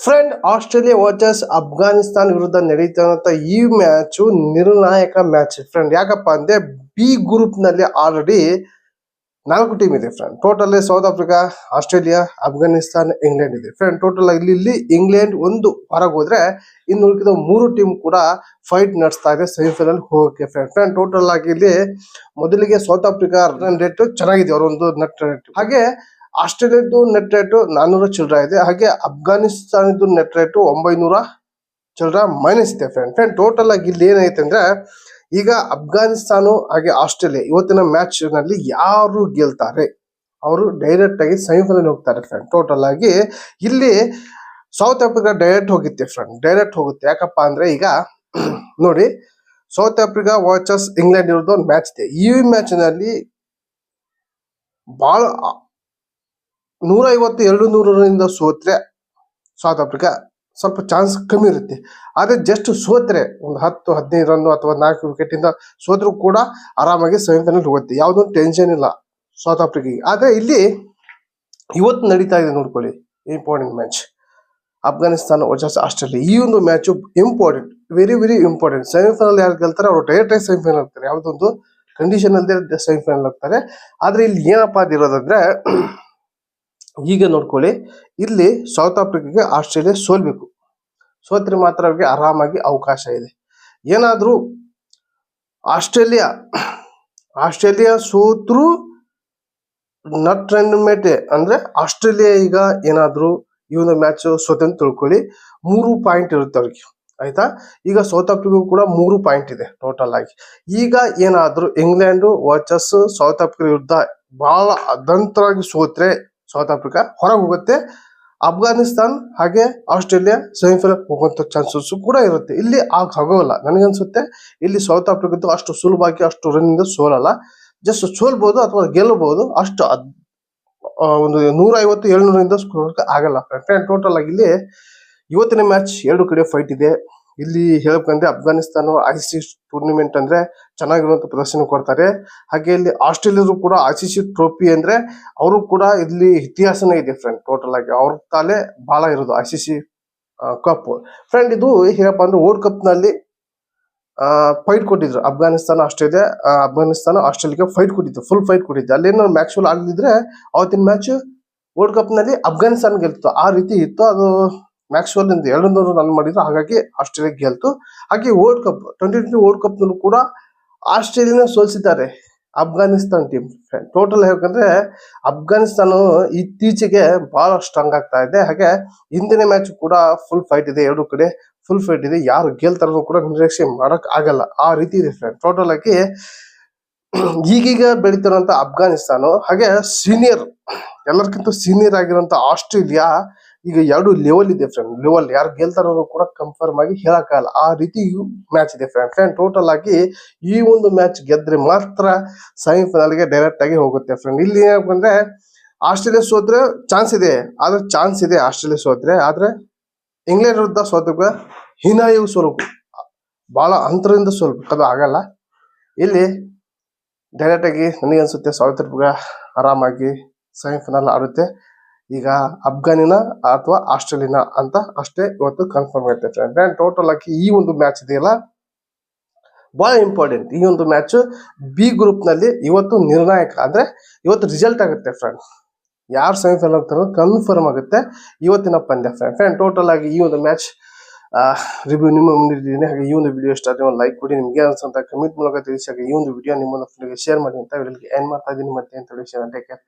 Friend, Australia versus Afghanistan ವಿರುದ್ಧ ನಡೀತಿರುವಂತ ಈ match ನಿರ್ಣಾಯಕ ಮ್ಯಾಚ್ ಫ್ರೆಂಡ್. ಯಾಕಪ್ಪ ಅಂದ್ರೆ ಬಿ ಗ್ರೂಪ್ ನಲ್ಲಿ ಆಲ್ರೆಡಿ 4 ಟೀಮ್ ಇದೆ friend. Total south Africa, Australia, Afghanistan, England ಇದೆ ಫ್ರೆಂಡ್. ಟೋಟಲ್ ಇಲ್ಲಿ ಇಂಗ್ಲೆಂಡ್ ಒಂದು ಹೊರಗೆ ಹೋದ್ರೆ ಇನ್ನು ಉಳಿದ 3 ಟೀಮ್ ಕೂಡ ಫೈಟ್ ನಡೆಸ್ತಾ ಇದೆ ಸೆಮಿಫೈನಲ್ ಹೋಗಕ್ಕೆ ಫ್ರೆಂಡ್. ಟೋಟಲ್ ಆಗಿ ಇಲ್ಲಿ ಮೊದಲಿಗೆ ಸೌತ್ ಆಫ್ರಿಕಾ ರನ್ ರೇಟ್ ಚೆನ್ನಾಗಿದೆ, ಅವರೊಂದು ನೆಟ್ ರೇಟ್. ಹಾಗೆ ಆಸ್ಟ್ರೇಲಿಯಾದ್ದು ನೆಟ್ ರೇಟ್ 400 ಚಿಲ್ಲರ ಇದೆ. ಹಾಗೆ ಅಫ್ಘಾನಿಸ್ತಾನದ್ದು ನೆಟ್ ರೇಟ್ 900 ಚಿಲ್ಲರ ಮೈನಸ್ ಇದೆ ಫ್ರೆಂಡ್. ಟೋಟಲ್ ಆಗಿ ಇಲ್ಲಿ ಏನೈತೆ ಅಂದ್ರೆ ಈಗ ಅಫ್ಘಾನಿಸ್ತಾನ ಹಾಗೆ ಆಸ್ಟ್ರೇಲಿಯಾ ಇವತ್ತಿನ ಮ್ಯಾಚ್ ನಲ್ಲಿ ಯಾರು ಗೆಲ್ತಾರೆ ಅವರು ಡೈರೆಕ್ಟ್ ಆಗಿ ಸೆಮಿಫೈನಲ್ ಹೋಗ್ತಾರೆ ಫ್ರೆಂಡ್. ಟೋಟಲ್ ಆಗಿ ಇಲ್ಲಿ ಸೌತ್ ಆಫ್ರಿಕಾ ಡೈರೆಕ್ಟ್ ಹೋಗುತ್ತೆ ಫ್ರೆಂಡ್, ಡೈರೆಕ್ಟ್ ಹೋಗುತ್ತೆ. ಯಾಕಪ್ಪ ಅಂದ್ರೆ ಈಗ ನೋಡಿ, ಸೌತ್ ಆಫ್ರಿಕಾ ವರ್ಸಸ್ ಇಂಗ್ಲೆಂಡ್ ಇರೋದು ಒಂದು ಮ್ಯಾಚ್ ಇದೆ. ಈ ಮ್ಯಾಚ್ ನಲ್ಲಿ ಬಹಳ 150-200 ಸೋತ್ರೆ ಸೌತ್ ಆಫ್ರಿಕಾ ಸ್ವಲ್ಪ ಚಾನ್ಸ್ ಕಮ್ಮಿ ಇರುತ್ತೆ. ಆದ್ರೆ ಜಸ್ಟ್ ಸೋತ್ರೆ ಒಂದು 10-15 ರನ್ ಅಥವಾ 4 ವಿಕೆಟ್ ಇಂದ ಸೋತ್ರು ಕೂಡ ಆರಾಮಾಗಿ ಸೆಮಿಫೈನಲ್ ಹೋಗುತ್ತೆ, ಯಾವುದೊಂದು ಟೆನ್ಷನ್ ಇಲ್ಲ ಸೌತ್ ಆಫ್ರಿಕಾಗೆ. ಆದ್ರೆ ಇಲ್ಲಿ ಇವತ್ತು ನಡೀತಾ ಇದೆ ನೋಡ್ಕೊಳ್ಳಿ, important match Afghanistan versus Australia. ಈ ಒಂದು match important, very very important. Semifinal ಯಾರು ಗೆಲ್ತಾರೆ ಅವರು ಡೈರೆಕ್ಟ್ ಆಗಿ ಸೆಮಿಫೈನಲ್ ಹೋಗ್ತಾರೆ, ಯಾವುದೊಂದು ಕಂಡೀಷನ್ ಅಲ್ಲದೆ ಸೆಮಿಫೈನಲ್ ಹೋಗ್ತಾರೆ. ಆದ್ರೆ ಇಲ್ಲಿ ಏನಪ್ಪಾ ಅದಿರೋದಂದ್ರೆ ಈಗ ನೋಡ್ಕೊಳ್ಳಿ, ಇಲ್ಲಿ ಸೌತ್ ಆಫ್ರಿಕಾಗೆ ಆಸ್ಟ್ರೇಲಿಯಾ ಸೋಲ್ಬೇಕು, ಸೋತ್ರೆ ಮಾತ್ರ ಅವ್ರಿಗೆ ಆರಾಮಾಗಿ ಅವಕಾಶ ಇದೆ. ಏನಾದ್ರೂ ಆಸ್ಟ್ರೇಲಿಯಾ ಸೋತ್ರು ನಟ್ ರನ್ ಮೇಟೆ ಅಂದ್ರೆ ಆಸ್ಟ್ರೇಲಿಯಾ ಈಗ ಏನಾದ್ರೂ ಈ ಒಂದು ಮ್ಯಾಚ್ ಸೋತೆ ಅಂತ ತಿಳ್ಕೊಳ್ಳಿ, 3 ಪಾಯಿಂಟ್ ಇರುತ್ತೆ ಅವ್ರಿಗೆ, ಆಯ್ತಾ. ಈಗ ಸೌತ್ ಆಫ್ರಿಕಾ ಕೂಡ 3 ಪಾಯಿಂಟ್ ಇದೆ ಟೋಟಲ್ ಆಗಿ. ಈಗ ಏನಾದ್ರೂ ಇಂಗ್ಲೆಂಡ್ ವರ್ಸಸ್ ಸೌತ್ ಆಫ್ರಿಕಾ ವಿರುದ್ಧ ಬಹಳ ಅದಂತರವಾಗಿ ಸೋತ್ರೆ ಸೌತ್ ಆಫ್ರಿಕಾ ಹೊರಗೆ ಹೋಗುತ್ತೆ. ಅಫ್ಘಾನಿಸ್ತಾನ್ ಹಾಗೆ ಆಸ್ಟ್ರೇಲಿಯಾ ಸೆಮಿಫೈನಲ್ ಹೋಗುವಂತ ಚಾನ್ಸಸ್ ಕೂಡ ಇರುತ್ತೆ. ಇಲ್ಲಿ ಆಗೋಲ್ಲ ನನಗನ್ಸುತ್ತೆ. ಇಲ್ಲಿ ಸೌತ್ ಆಫ್ರಿಕಾ ಅಷ್ಟು ಸುಲಭವಾಗಿ ಅಷ್ಟು ರನ್ ಇಂದ ಸೋಲಲ್ಲ, ಜಸ್ಟ್ ಸೋಲ್ಬಹುದು ಅಥವಾ ಗೆಲ್ಲಬಹುದು, ಅಷ್ಟು ಒಂದು 150-700 ಸ್ಕೋರ್ ಆಗಲ್ಲ ಫ್ರೆಂಡ್. ಟೋಟಲ್ ಆಗಿ ಇಲ್ಲಿ ಇವತ್ತಿನ ಮ್ಯಾಚ್ 2 ಕಡೆ ಫೈಟ್ ಇದೆ. ಇಲ್ಲಿ ಹೇಳ್ಬೇಕಂದ್ರೆ ಅಫ್ಘಾನಿಸ್ತಾನ ICC ಟೂರ್ನಿಮೆಂಟ್ ಅಂದ್ರೆ ಚೆನ್ನಾಗಿರುವಂತ ಪ್ರದರ್ಶನ ಕೊಡ್ತಾರೆ. ಹಾಗೆ ಇಲ್ಲಿ ಆಸ್ಟ್ರೇಲಿಯಾ ಕೂಡ ICC ಟ್ರೋಫಿ ಅಂದ್ರೆ ಅವರು ಕೂಡ ಇಲ್ಲಿ ಇತಿಹಾಸನೇ ಇದೆ ಫ್ರೆಂಡ್. ಟೋಟಲ್ ಆಗಿ ಅವ್ರ ತಾಲೆ ಬಹಳ ಇರೋದು ICC ಕಪ್ ಫ್ರೆಂಡ್. ಇದು ಹೇಳಪ್ಪ ಅಂದ್ರೆ ವರ್ಲ್ಡ್ ಕಪ್ ನಲ್ಲಿ ಫೈಟ್ ಕೊಟ್ಟಿದ್ರು ಅಫ್ಘಾನಿಸ್ತಾನ ಆಸ್ಟ್ರೇಲಿಯಾಗೆ ಫೈಟ್ ಕೊಟ್ಟಿದ್ರು, ಫುಲ್ ಫೈಟ್ ಕೊಟ್ಟಿದ್ರು. ಅಲ್ಲೇನೋ ಮ್ಯಾಕ್ಸ್ವೆಲ್ ಆಗದಿದ್ರೆ ಅವತ್ತಿನ ಮ್ಯಾಚ್ ವರ್ಲ್ಡ್ ಕಪ್ ನಲ್ಲಿ ಅಫ್ಘಾನಿಸ್ತಾನ ಗೆಲ್ತು, ಆ ರೀತಿ ಇತ್ತು ಅದು. ಮ್ಯಾಕ್ಸ್ವೆಲ್ 200 ರನ್ ಮಾಡಿದ್ರು, ಹಾಗಾಗಿ ಆಸ್ಟ್ರೇಲಿಯಾ ಗೆಲ್ತು. ಹಾಗೆ ವರ್ಲ್ಡ್ ಕಪ್ 2020 ವರ್ಲ್ಡ್ ಕಪ್ ನಲ್ಲೂ ಕೂಡ ಆಸ್ಟ್ರೇಲಿಯಾನ ಸೋಲಿಸಿದ್ದಾರೆ ಅಫ್ಘಾನಿಸ್ತಾನ್ ಟೀಮ್. ಟೋಟಲ್ ಹೇಳ್ಬೇಕಂದ್ರೆ ಅಫ್ಘಾನಿಸ್ತಾನ ಇತ್ತೀಚೆಗೆ ಬಹಳ ಸ್ಟ್ರಾಂಗ್ ಆಗ್ತಾ ಇದೆ. ಹಾಗೆ ಹಿಂದಿನ ಮ್ಯಾಚ್ ಕೂಡ ಫುಲ್ ಫೈಟ್ ಇದೆ, 2 ಕಡೆ ಫುಲ್ ಫೈಟ್ ಇದೆ. ಯಾರು ಗೆಲ್ತಾರೋ ಕೂಡ ನಿರೀಕ್ಷೆ ಮಾಡಕ್ ಆಗಲ್ಲ, ಆ ರೀತಿ ಇದೆ ಫ್ರೆಂಡ್. ಟೋಟಲ್ ಆಗಿ ಈಗೀಗ ಬೆಳೀತಿರುವಂತ ಅಫ್ಘಾನಿಸ್ತಾನ ಹಾಗೆ ಸೀನಿಯರ್, ಎಲ್ಲರಿಗಿಂತ ಸೀನಿಯರ್ ಆಗಿರುವಂತ ಆಸ್ಟ್ರೇಲಿಯಾ ಈಗ 2 ಲೆವೆಲ್ ಇದೆ ಫ್ರೆಂಡ್. ಲೆವೆಲ್ ಯಾರು ಗೆಲ್ತಾರೋ ಕೂಡ ಕನ್ಫರ್ಮ್ ಆಗಿ ಹೇಳಕ್ಕಾಗಲ್ಲ, ಆ ರೀತಿ ಮ್ಯಾಚ್ ಇದೆ ಫ್ರೆಂಡ್. ಟೋಟಲ್ ಆಗಿ ಈ ಒಂದು ಮ್ಯಾಚ್ ಗೆದ್ರೆ ಮಾತ್ರ ಸೆಮಿಫೈನಲ್ಗೆ ಡೈರೆಕ್ಟ್ ಆಗಿ ಹೋಗುತ್ತೆ ಫ್ರೆಂಡ್. ಇಲ್ಲಿ ಏನಂದ್ರೆ ಆಸ್ಟ್ರೇಲಿಯಾ ಸೋತ್ರೆ ಚಾನ್ಸ್ ಇದೆ ಆಸ್ಟ್ರೇಲಿಯಾ ಸೋತ್ರೆ. ಆದ್ರೆ ಇಂಗ್ಲೆಂಡ್ ವಿರುದ್ಧ ಸೋತಕ್ಕೆ ಹೀನಾಯವು ಸೋಲ್ಬೇಕು, ಬಹಳ ಅಂತರದಿಂದ ಸೋಲ್ಬೇಕು, ಅದು ಆಗಲ್ಲ. ಇಲ್ಲಿ ಡೈರೆಕ್ಟ್ ಆಗಿ ನನಗನ್ಸುತ್ತೆ ಸೌತ್ ಆಫ್ರಿಕಾ ಆರಾಮಾಗಿ ಸೆಮಿಫೈನಲ್ ಆಡುತ್ತೆ. ಈಗ ಅಫ್ಘಾನಿನ ಅಥವಾ ಆಸ್ಟ್ರೇಲಿಯಾ ಅಂತ ಅಷ್ಟೇ ಇವತ್ತು ಕನ್ಫರ್ಮ್ ಆಗುತ್ತೆ ಫ್ರೆಂಡ್. ಟೋಟಲ್ ಆಗಿ ಈ ಒಂದು ಮ್ಯಾಚ್ ಇದೆಯಲ್ಲ ಬಹಳ ಇಂಪಾರ್ಟೆಂಟ್. ಈ ಒಂದು ಮ್ಯಾಚ್ ಬಿ ಗ್ರೂಪ್ ನಲ್ಲಿ ಇವತ್ತು ನಿರ್ಣಾಯಕ, ಅಂದ್ರೆ ಇವತ್ತು ರಿಸಲ್ಟ್ ಆಗುತ್ತೆ ಫ್ರೆಂಡ್. ಯಾರು ಸೆಮಿಫೈನಲ್ ಹೋಗ್ತಾರೋ ಕನ್ಫರ್ಮ್ ಆಗುತ್ತೆ ಇವತ್ತಿನ ಪಂದ್ಯ ಫ್ರೆಂಡ್. ಟೋಟಲ್ ಆಗಿ ಈ ಒಂದು ಮ್ಯಾಚ್ ರಿವ್ಯೂ ನಿಮ್ಮ ಮುಂದಿದ್ದೀನಿ. ಹಾಗೆ ಈ ಒಂದು ವಿಡಿಯೋ ಇಷ್ಟ ಆದರೆ ಒಂದು ಲೈಕ್ ಕೊಡಿ, ನಿಮಗೆ ಅನ್ಸಂತ ಕಮೆಂಟ್ ಮೂಲಕ ತಿಳಿಸಿ. ಹಾಗೆ ಈ ಒಂದು ವಿಡಿಯೋ ನಿಮ್ಮ ಫ್ರೆಂಡ್ಗೆ ಶೇರ್ ಮಾಡಿ ಅಂತ ವಿಡಿಯೋಗೆ ಎಂಡ್ ಮಾಡ್ತಾ ಇದ್ದೀನಿ. ಮತ್ತೆ ಅಂತ ವಿಷಯ ಟೇಕ್ ಕೇರ್.